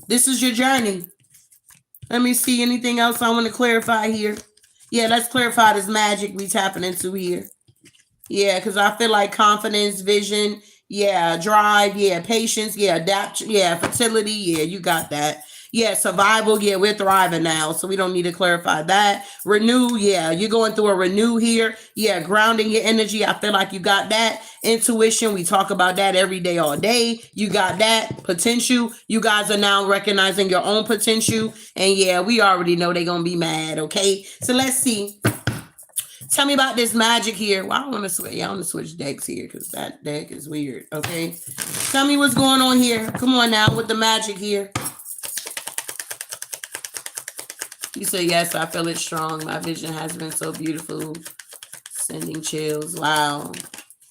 This is your journey. Let me see anything else I want to clarify here. Yeah, let's clarify this magic we tapping into here. Yeah, because I feel like confidence, vision, yeah, drive, yeah, patience, yeah, adapt, yeah, fertility, yeah, you got that. Yeah, survival, yeah, we're thriving now, so we don't need to clarify that. Renew, yeah, you're going through a renew here. Yeah, grounding your energy, I feel like you got that. Intuition, we talk about that every day, all day. You got that. Potential, you guys are now recognizing your own potential. And yeah, we already know they're going to be mad, okay? So let's see. Tell me about this magic here. Well, I want to switch. Yeah, I want to switch decks here because that deck is weird. Okay. Tell me what's going on here. Come on now with the magic here. You say, yes, I feel it strong. My vision has been so beautiful. Sending chills. Wow.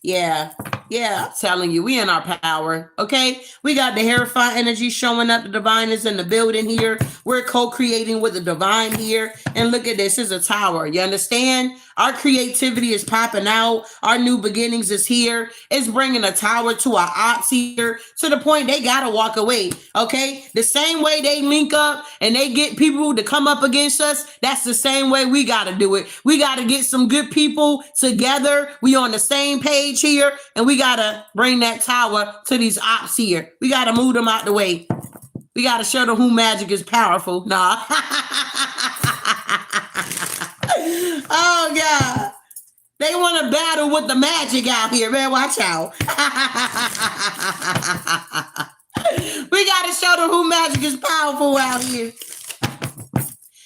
Yeah. Yeah, I'm telling you, we in our power, okay? We got the Hierophant energy showing up. The divine is in the building here. We're co-creating with the divine here. And look at this, it's a tower. You understand? Our creativity is popping out. Our new beginnings is here. It's bringing a tower to our ops here to the point they got to walk away, okay? The same way they link up and they get people to come up against us, that's the same way we got to do it. We got to get some good people together. We on the same page here, and we got to bring that tower to these ops here. We got to move them out the way. We got to show them who magic is powerful. Nah. Oh, God. They want to battle with the magic out here, man. Watch out. We got to show them who magic is powerful out here.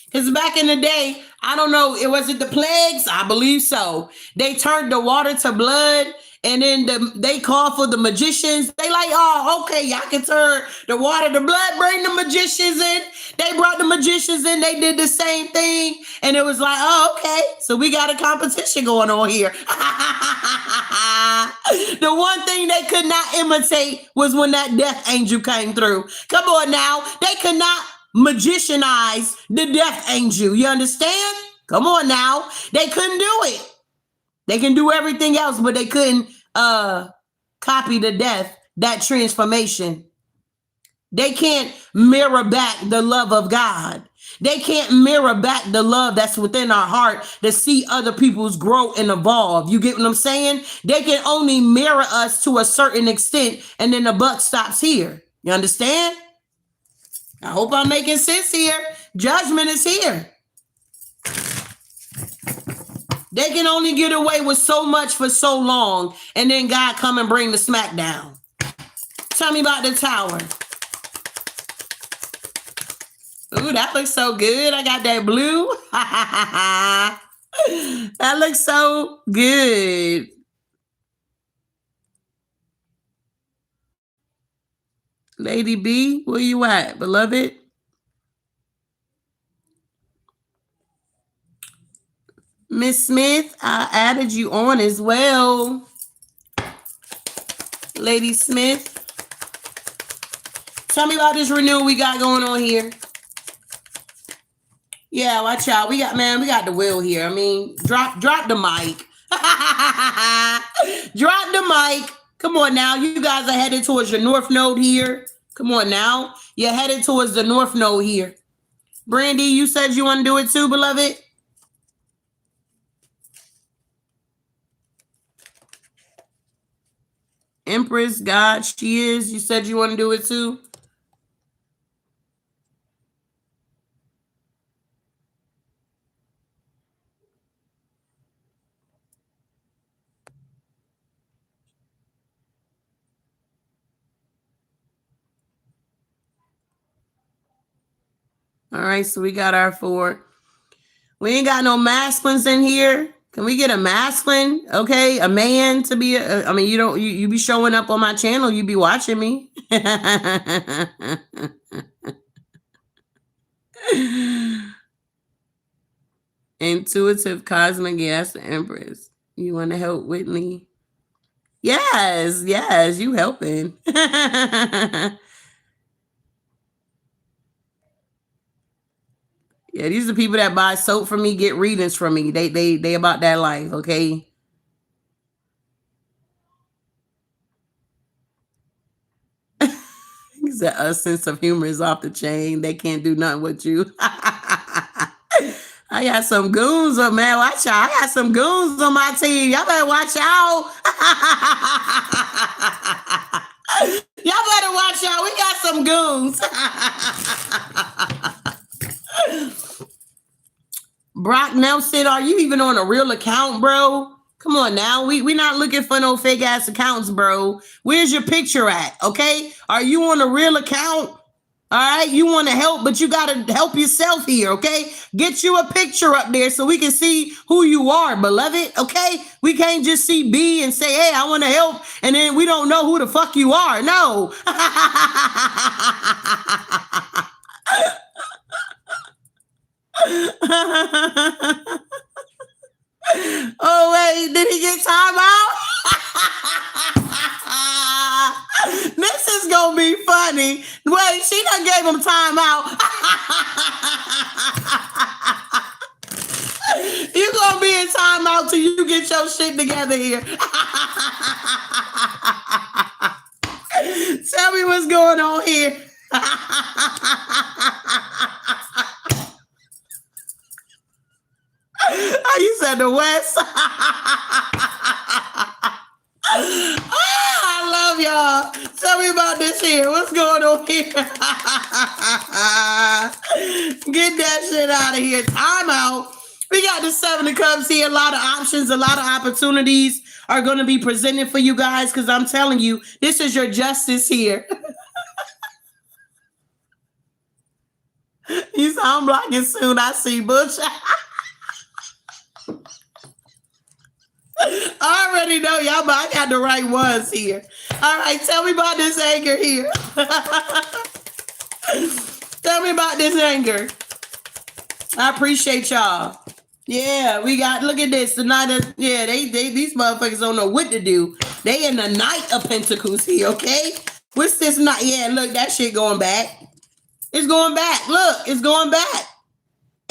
Because back in the day, I don't know, was it the plagues? I believe so. They turned the water to blood, and then they called for the magicians. They like, oh, okay, y'all can turn the water to blood, bring the magicians in. They brought the magicians in. They did the same thing. And it was like, oh, okay, so we got a competition going on here. The one thing they could not imitate was when that death angel came through. Come on now. They could not magicianize the death angel. You understand? Come on now. They couldn't do it. They can do everything else, but they couldn't copy the death, that transformation. They can't mirror back the love of God. They can't mirror back the love that's within our heart to see other people's grow and evolve. You get what I'm saying? They can only mirror us to a certain extent, and then the buck stops here. You understand? I hope I'm making sense here. Judgment is here. They can only get away with so much for so long, and then God come and bring the smack down. Tell me about the tower. Ooh, that looks so good. I got that blue. That looks so good. Lady B, where you at, beloved? Miss Smith, I added you on as well. Lady Smith. Tell me about this renewal we got going on here. Yeah, watch out. We got the wheel here. I mean, drop the mic. Drop the mic. Come on now. You guys are headed towards your north node here. Come on now. You're headed towards the north node here. Brandy, you said you want to do it too, beloved? Empress, God, she is. You said you want to do it too? All right, so we got our 4. We ain't got no masculines in here. Can we get a masculine? Okay, a man to be. I mean, you be showing up on my channel. You be watching me. Intuitive cosmic, yes, Empress. You want to help Whitney? Yes, you helping. Yeah, these are people that buy soap from me, get readings from me. They about that life, okay? He said a sense of humor is off the chain. They can't do nothing with you. I got some goons on, man. Watch out. I got some goons on my team. Y'all better watch out. Y'all better watch out. We got some goons. Brock Nelson, are you even on a real account, bro? Come on now. We not looking for no fake ass accounts, bro. Where's your picture at? Okay. Are you on a real account? All right. You want to help, but you got to help yourself here. Okay. Get you a picture up there so we can see who you are, beloved. Okay. We can't just see B and say, hey, I want to help. And then we don't know who the fuck you are. No. Oh, wait, did he get time out? This is gonna be funny. Wait, she done gave him time out. You gonna be in time out till you get your shit together here. Tell me what's going on here. You said the West. I love y'all. Tell me about this here. What's going on here? Get that shit out of here. Time out. We got the 7 of Cups here. A lot of options, a lot of opportunities are going to be presented for you guys because I'm telling you, this is your justice here. You sound blocking soon. I see Bush. I already know y'all, but I got the right ones here. All right, tell me about this anger here. Tell me about this anger. I appreciate y'all. Yeah, we got, look at this. The Knight of, yeah, these motherfuckers don't know what to do. They in the Knight of Pentacles here, okay? What's this Knight? Yeah, look, that shit going back. It's going back. Look, it's going back.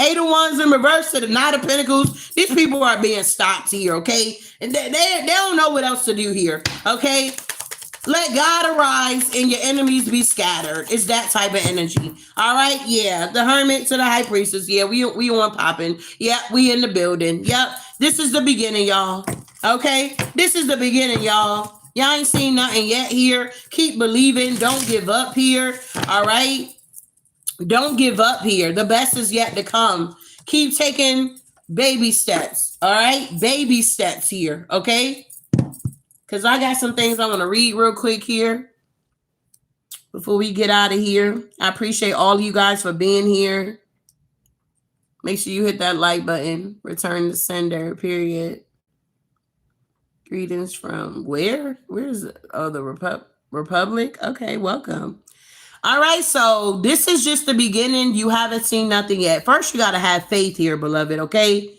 8 of Wands in reverse to the Knight of Pentacles. These people are being stopped here, okay? And they don't know what else to do here, okay? Let God arise and your enemies be scattered. It's that type of energy. All right? Yeah. The Hermit to the High Priestess. Yeah, we on popping. Yep, we in the building. Yep. This is the beginning, y'all. Okay? This is the beginning, y'all. Y'all ain't seen nothing yet here. Keep believing. Don't give up here. All right? Don't give up here. The best is yet to come. Keep taking baby steps. All right? Baby steps here. Okay? Because I got some things I want to read real quick here. Before we get out of here, I appreciate all you guys for being here. Make sure you hit that like button. Return to sender, period. Greetings from where? Where's the Republic? Okay, welcome. All right, so this is just the beginning. You haven't seen nothing yet. First, you got to have faith here, beloved, okay?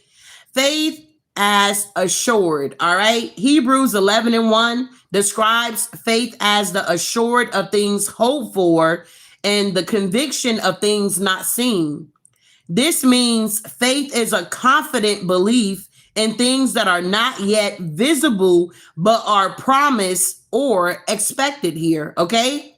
Faith as assured, all right? Hebrews 11:1 describes faith as the assured of things hoped for and the conviction of things not seen. This means faith is a confident belief in things that are not yet visible, but are promised or expected here, okay?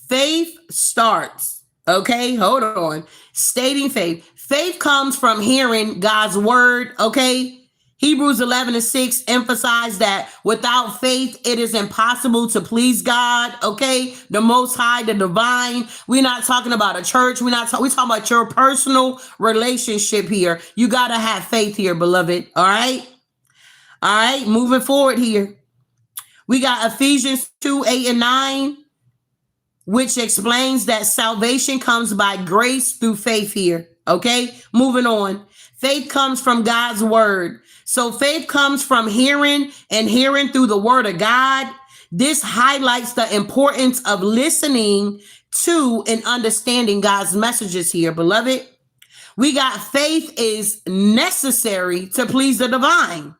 Faith starts, okay? Hold on. Stating faith. Faith comes from hearing God's word, okay? Hebrews 11:6 emphasize that without faith, it is impossible to please God, okay? The Most High, the divine. We're not talking about a church. We're talking about your personal relationship here. You got to have faith here, beloved, all right? All right, moving forward here. We got Ephesians 2:8-9. Which explains that salvation comes by grace through faith here. Okay, moving on. Faith comes from God's word. So faith comes from hearing and hearing through the word of God. This highlights the importance of listening to and understanding God's messages here, beloved. We got faith is necessary to please the divine.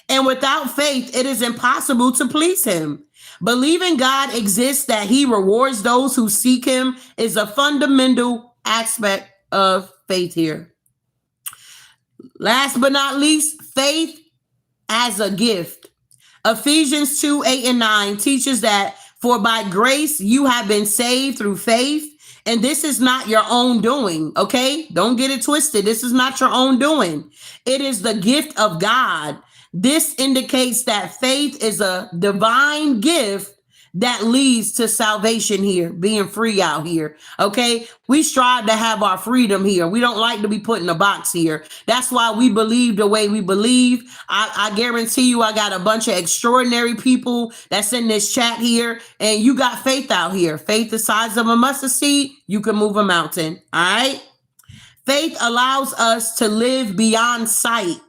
And without faith, it is impossible to please him. Believing God exists, that he rewards those who seek him, is a fundamental aspect of faith here. Last but not least, faith as a gift. Ephesians 2:8-9 teaches that for by grace you have been saved through faith. And this is not your own doing, okay? Don't get it twisted. This is not your own doing. It is the gift of God. This indicates that faith is a divine gift that leads to salvation here, being free out here. Okay. We strive to have our freedom here. We don't like to be put in a box here. That's why we believe the way we believe. I guarantee you, I got a bunch of extraordinary people that's in this chat here, and you got faith out here. Faith the size of a mustard seed, you can move a mountain. All right. Faith allows us to live beyond sight.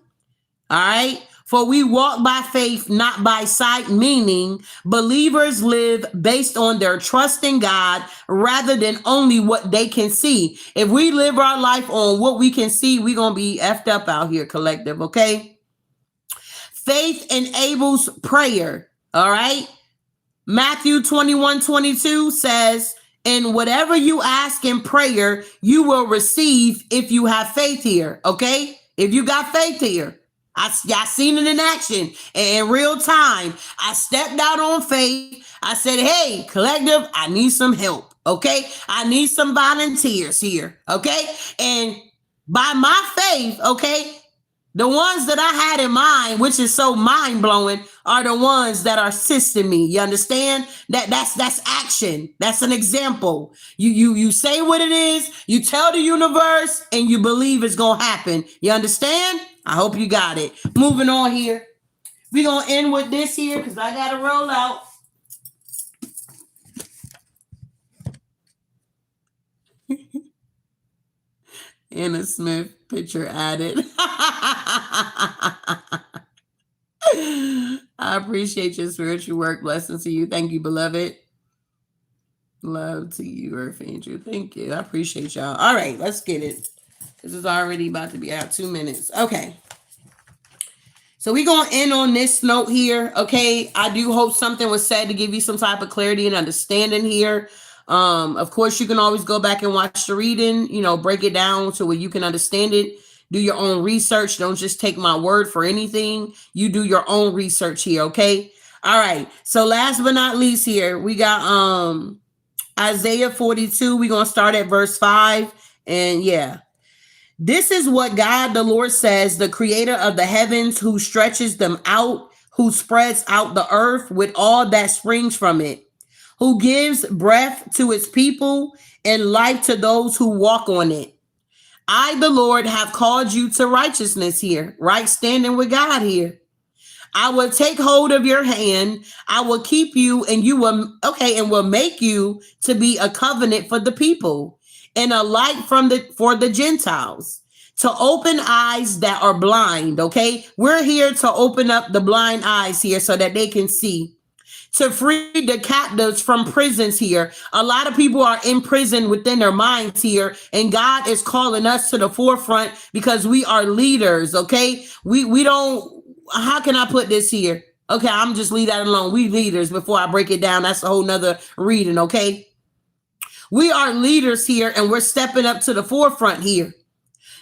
All right. For we walk by faith, not by sight, meaning believers live based on their trust in God rather than only what they can see. If we live our life on what we can see, we're going to be effed up out here, collective, okay? Faith enables prayer, all right? Matthew 21:22 says, and whatever you ask in prayer, you will receive if you have faith here, okay? If you got faith here. I seen it in action in real time. I stepped out on faith. I said, hey, collective, I need some help. Okay. I need some volunteers here. Okay. And by my faith, okay, the ones that I had in mind, which is so mind blowing, are the ones that are assisting me. You understand? That's action. That's an example. You say what it is, you tell the universe, and you believe it's gonna happen. You understand? I hope you got it. Moving on here. We're gonna end with this here because I gotta roll out. Anna Smith picture added. I appreciate your spiritual work. Blessings to you. Thank you, beloved. Love to you, Earth Angel. Thank you. I appreciate y'all. All right, let's get it. This is already about to be out 2 minutes. Okay. So we're going to end on this note here. Okay. I do hope something was said to give you some type of clarity and understanding here. Of course, you can always go back and watch the reading, break it down so where you can understand it. Do your own research. Don't just take my word for anything. You do your own research here. Okay. All right. So last but not least here, we got Isaiah 42. We're going to start at verse 5. And yeah, this is what God, the Lord says, the creator of the heavens, who stretches them out, who spreads out the earth with all that springs from it, who gives breath to its people and life to those who walk on it. I, the Lord, have called you to righteousness here, right standing with God here. I will take hold of your hand. I will keep you, and you will, okay, and will make you to be a covenant for the people and a light for the Gentiles, to open eyes that are blind. Okay. We're here to open up the blind eyes here so that they can see, to free the captives from prisons here. A lot of people are in prison within their minds here, and God is calling us to the forefront because we are leaders. Okay. We don't, how can I put this here? Okay, I'm just leave that alone. We leaders. Before I break it down, that's a whole nother reading. Okay. We are leaders here, and we're stepping up to the forefront here.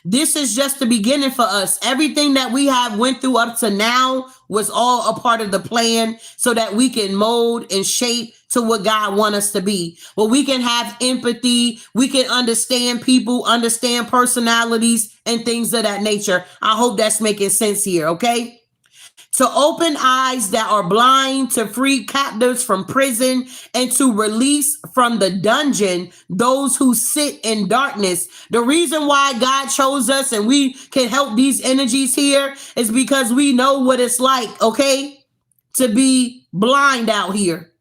This is just the beginning for us. Everything that we have went through up to now was all a part of the plan so that we can mold and shape to what God wants us to be. Well, we can have empathy. We can understand people, understand personalities and things of that nature. I hope that's making sense here. Okay. To open eyes that are blind, to free captives from prison, and to release from the dungeon those who sit in darkness. The reason why God chose us and we can help these energies here is because we know what it's like, okay, to be blind out here.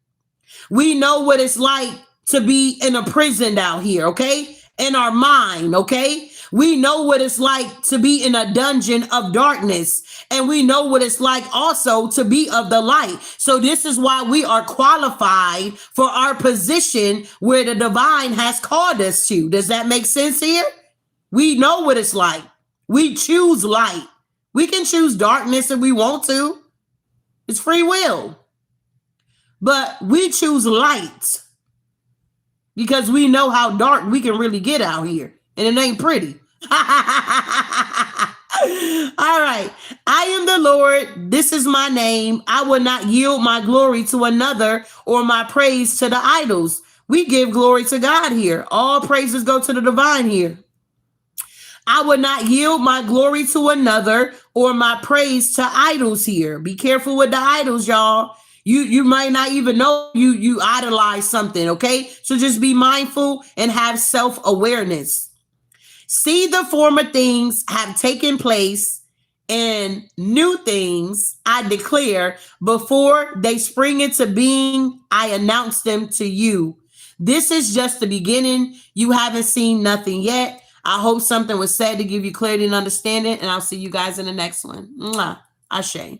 We know what it's like to be in a prison out here, okay, in our mind, okay. We know what it's like to be in a dungeon of darkness. And we know what it's like also to be of the light. So this is why we are qualified for our position where the divine has called us to. Does that make sense here? We know what it's like. We choose light. We can choose darkness if we want to. It's free will. But we choose light because we know how dark we can really get out here. And it ain't pretty. All right. I am the Lord. This is my name. I will not yield my glory to another or my praise to the idols. We give glory to God here. All praises go to the divine here. I will not yield my glory to another or my praise to idols here. Be careful with the idols, y'all. You might not even know you idolize something, okay? So just be mindful and have self-awareness. See, the former things have taken place, and new things I declare. Before they spring into being, I announce them to you. This is just the beginning. You haven't seen nothing yet. I hope something was said to give you clarity and understanding, and I'll see you guys in the next one. Mwah. Ashe.